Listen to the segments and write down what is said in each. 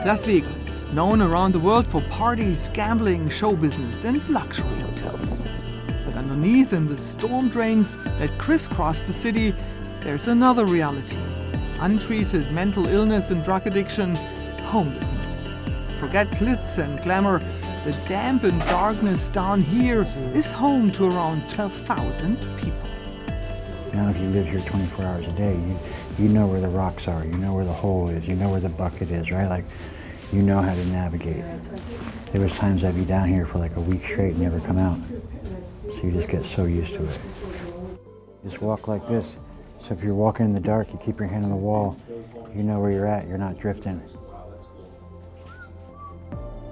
Las Vegas, known around the world for parties, gambling, show business, and luxury hotels. But underneath, in the storm drains that crisscross the city, there's another reality. Untreated mental illness and drug addiction, homelessness. Forget glitz and glamour, the damp and darkness down here is home to around 12,000 people. Now if you live here 24 hours a day, you know where the rocks are, you know where the hole is, you know where the bucket is, right? Like, you know how to navigate. There was times I'd be down here for like a week straight and never come out. So you just get so used to it. Just walk like this. So if you're walking in the dark, you keep your hand on the wall, you know where you're at, you're not drifting.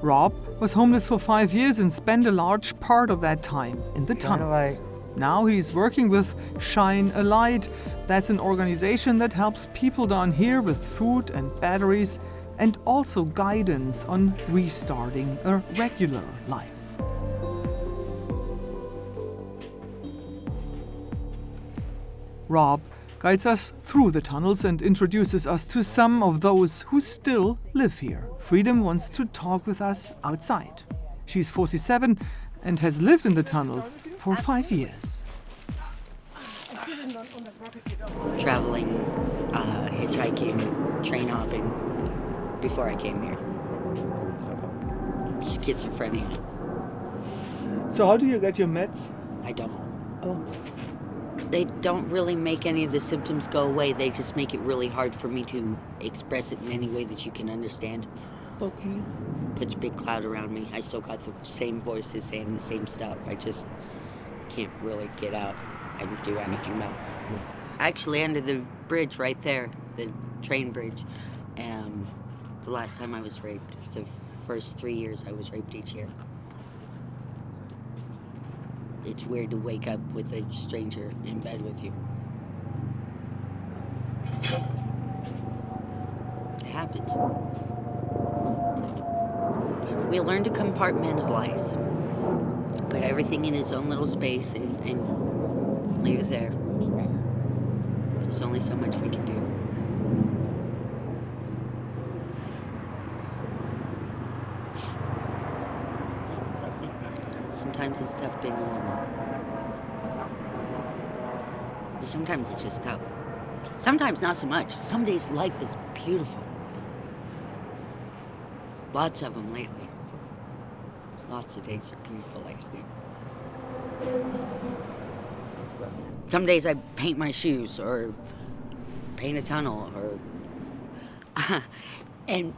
Rob was homeless for 5 years and spent a large part of that time in the tunnels. Now he's working with Shine a Light. That's an organization that helps people down here with food and batteries and also guidance on restarting a regular life. Rob guides us through the tunnels and introduces us to some of those who still live here. Freedom wants to talk with us outside. She's 47 and has lived in the tunnels for 5 years. Traveling, hitchhiking, train hopping before I came here. Schizophrenia. So how do you get your meds? I don't. Oh. They don't really make any of the symptoms go away. They just make it really hard for me to express it in any way that you can understand. Okay. Puts a big cloud around me. I still got the same voices saying the same stuff. I just can't really get out and do anything about it. Actually, under the bridge right there, the train bridge, the last time I was raped, the first 3 years I was raped each year. It's weird to wake up with a stranger in bed with you. It happens. We learn to compartmentalize, put everything in its own little space and leave it there. There's only so much we can do. Sometimes it's tough being a woman. But sometimes it's just tough. Sometimes not so much. Some days life is beautiful. Lots of them lately. Lots of days are beautiful lately. Some days I paint my shoes or paint a tunnel or... and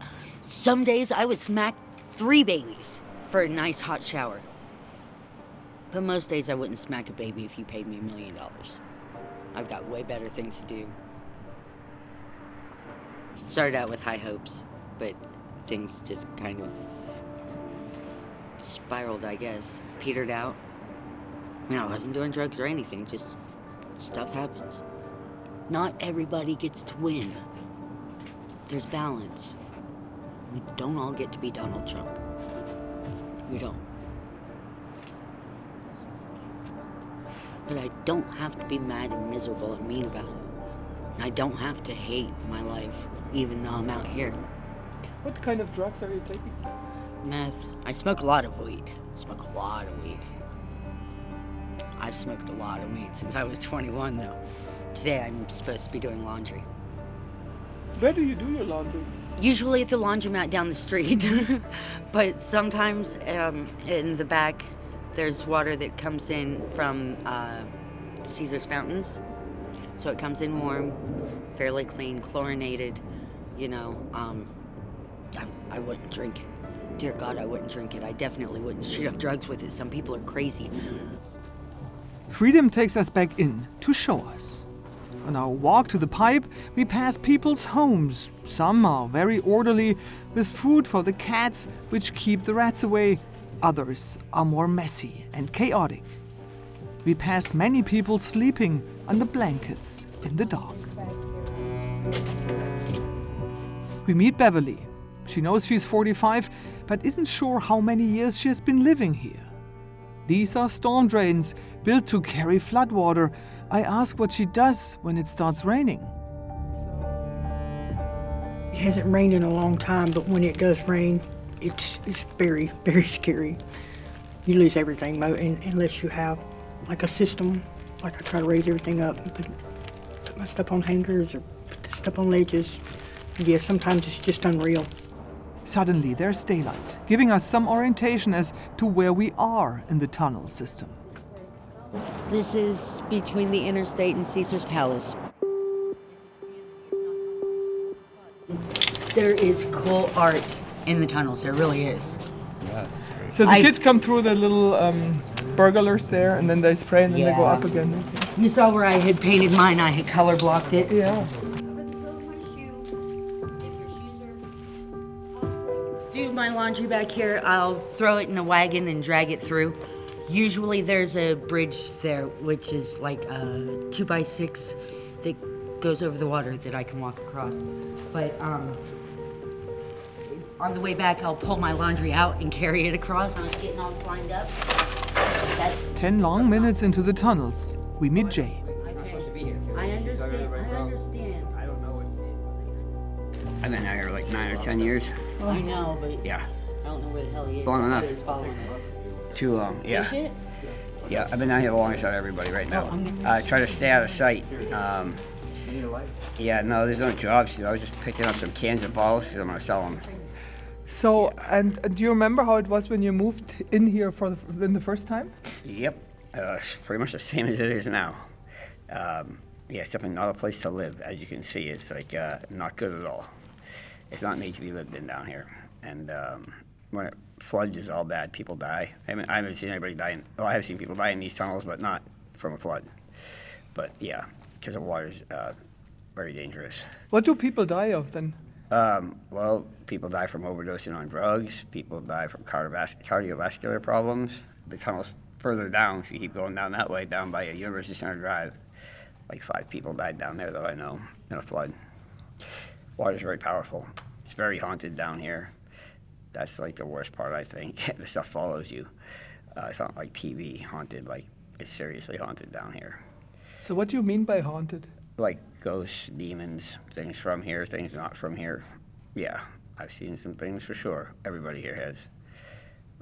some days I would smack 3 babies for a nice hot shower. But most days I wouldn't smack a baby if you paid me $1 million. I've got way better things to do. Started out with high hopes, but things just kind of spiraled, I guess. Petered out. I mean, I wasn't doing drugs or anything, just stuff happens. Not everybody gets to win. There's balance. We don't all get to be Donald Trump. We don't. But I don't have to be mad and miserable and mean about it. I don't have to hate my life, even though I'm out here. What kind of drugs are you taking? Meth. I smoke a lot of weed. I've smoked a lot of weed since I was 21, though. Today I'm supposed to be doing laundry. Where do you do your laundry? Usually at the laundromat down the street. But sometimes in the back, there's water that comes in from Caesar's fountains. So it comes in warm, fairly clean, chlorinated, you know. I wouldn't drink it. Dear God, I wouldn't drink it. I definitely wouldn't shoot up drugs with it. Some people are crazy. Freedom takes us back in to show us. On our walk to the pipe, we pass people's homes. Some are very orderly, with food for the cats, which keep the rats away. Others are more messy and chaotic. We pass many people sleeping under blankets in the dark. We meet Beverly. She knows she's 45, but isn't sure how many years she has been living here. These are storm drains built to carry floodwater. I ask what she does when it starts raining. It hasn't rained in a long time, but when it does rain, it's very, very scary. You lose everything unless you have like a system. Like I try to raise everything up and put my stuff on hangers or put the stuff on ledges. Yeah, sometimes it's just unreal. Suddenly there's daylight, giving us some orientation as to where we are in the tunnel system. This is between the interstate and Caesar's Palace. There is cool art in the tunnels, there really is. So the kids come through the little burglars there, and then they spray, and then they go up again. You saw where I had painted mine, I had color blocked it. Yeah. Do my laundry back here, I'll throw it in a wagon and drag it through. Usually there's a bridge there, which is like a 2x6 that goes over the water that I can walk across. But on the way back, I'll pull my laundry out and carry it across. I was getting all slimed up. 10 long minutes into the tunnels, we meet Jay. I understand. I've been out here like 9 or 10 years. I know, but Yeah, I don't know where the hell he is. Long enough. He's following us. too long. Is Yeah, it? yeah. I've been out here the longest out of everybody right now. Oh, I try to stay out of sight. Yeah, no, there's no jobs. I was just picking up some cans and bottles because I'm gonna sell them. So, and do you remember how it was when you moved in here in the first time? Yep, it's pretty much the same as it is now. Yeah, it's definitely not a place to live. As you can see, it's like not good at all. It's not made to be lived in down here. And when it floods, it's all bad. People die. I haven't seen anybody die. Well, I have seen people die in these tunnels, but not from a flood. But yeah, because the water's very dangerous. What do people die of then? Well, people die from overdosing on drugs. People die from cardiovascular problems. The tunnel's further down. If you keep going down that way, down by University Center Drive, like 5 people died down there that I know in a flood. Water's very powerful. It's very haunted down here. That's like the worst part, I think. The stuff follows you. It's not like TV haunted, like it's seriously haunted down here. So what do you mean by haunted? Like ghosts, demons, things from here, things not from here. Yeah, I've seen some things for sure. Everybody here has.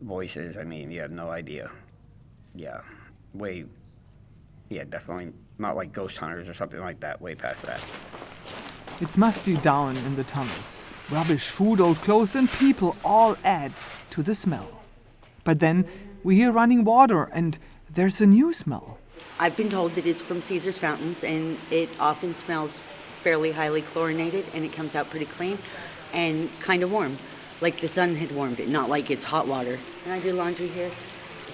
Voices, I mean, you have no idea. Yeah, definitely not like ghost hunters or something like that, way past that. It's musty down in the tunnels. Rubbish, food, old clothes, and people all add to the smell. But then we hear running water, and there's a new smell. I've been told that it's from Caesar's fountains, and it often smells fairly highly chlorinated, and it comes out pretty clean and kind of warm, like the sun had warmed it, not like it's hot water. And I do laundry here.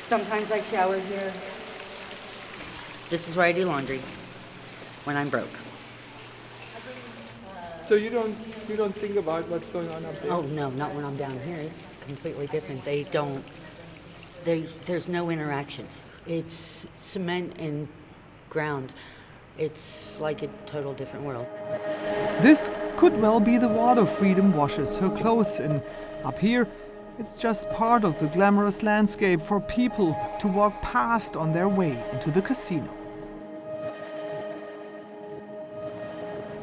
Sometimes I shower here. This is where I do laundry when I'm broke. So you don't think about what's going on up there? Oh no, not when I'm down here. It's completely different. There's no interaction. It's cement and ground. It's like a total different world. This could well be the water Freedom washes her clothes in. Up here, it's just part of the glamorous landscape for people to walk past on their way into the casino.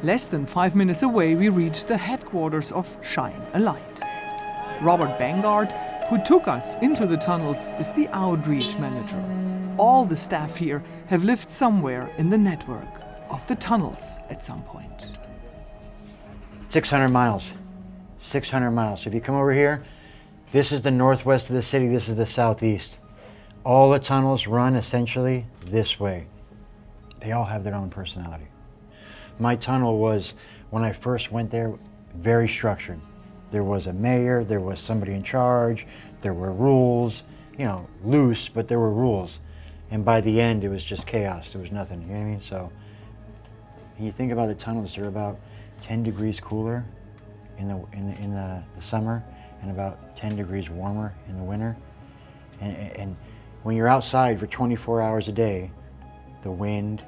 Less than 5 minutes away, we reach the headquarters of Shine a Light. Robert Bangard, who took us into the tunnels, is the outreach manager. All the staff here have lived somewhere in the network of the tunnels at some point. 600 miles. 600 miles. If you come over here, this is the northwest of the city, this is the southeast. All the tunnels run essentially this way. They all have their own personality. My tunnel was, when I first went there, very structured. There was a mayor, there was somebody in charge, there were rules, you know, loose, but there were rules. And by the end, it was just chaos. There was nothing, you know what I mean? So, when you think about the tunnels, they're about 10 degrees cooler in the summer and about 10 degrees warmer in the winter. And when you're outside for 24 hours a day, the wind,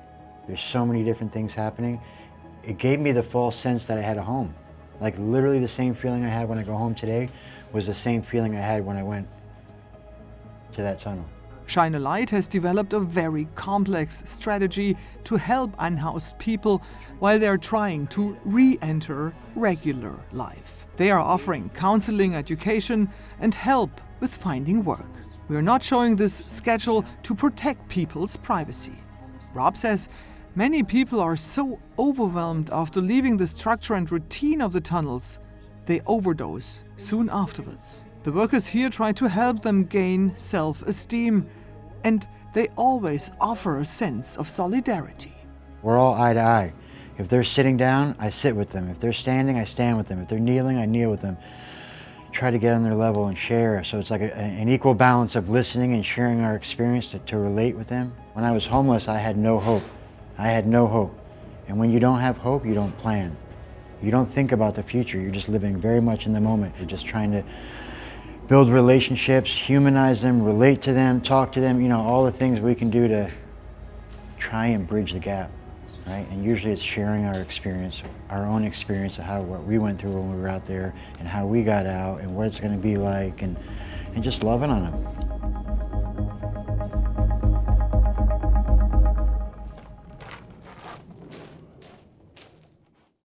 there's so many different things happening. It gave me the false sense that I had a home. Like literally the same feeling I had when I go home today was the same feeling I had when I went to that tunnel. Shine a Light has developed a very complex strategy to help unhoused people while they are trying to re-enter regular life. They are offering counseling, education, and help with finding work. We are not showing this schedule to protect people's privacy. Rob says many people are so overwhelmed after leaving the structure and routine of the tunnels, they overdose soon afterwards. The workers here try to help them gain self-esteem, and they always offer a sense of solidarity. We're all eye to eye. If they're sitting down, I sit with them. If they're standing, I stand with them. If they're kneeling, I kneel with them. Try to get on their level and share. So it's like an equal balance of listening and sharing our experience to relate with them. When I was homeless, I had no hope. I had no hope. And when you don't have hope, you don't plan. You don't think about the future. You're just living very much in the moment. You're just trying to build relationships, humanize them, relate to them, talk to them, you know, all the things we can do to try and bridge the gap, right? And usually it's sharing our experience, our own experience of what we went through when we were out there and how we got out and what it's going to be like, and just loving on them.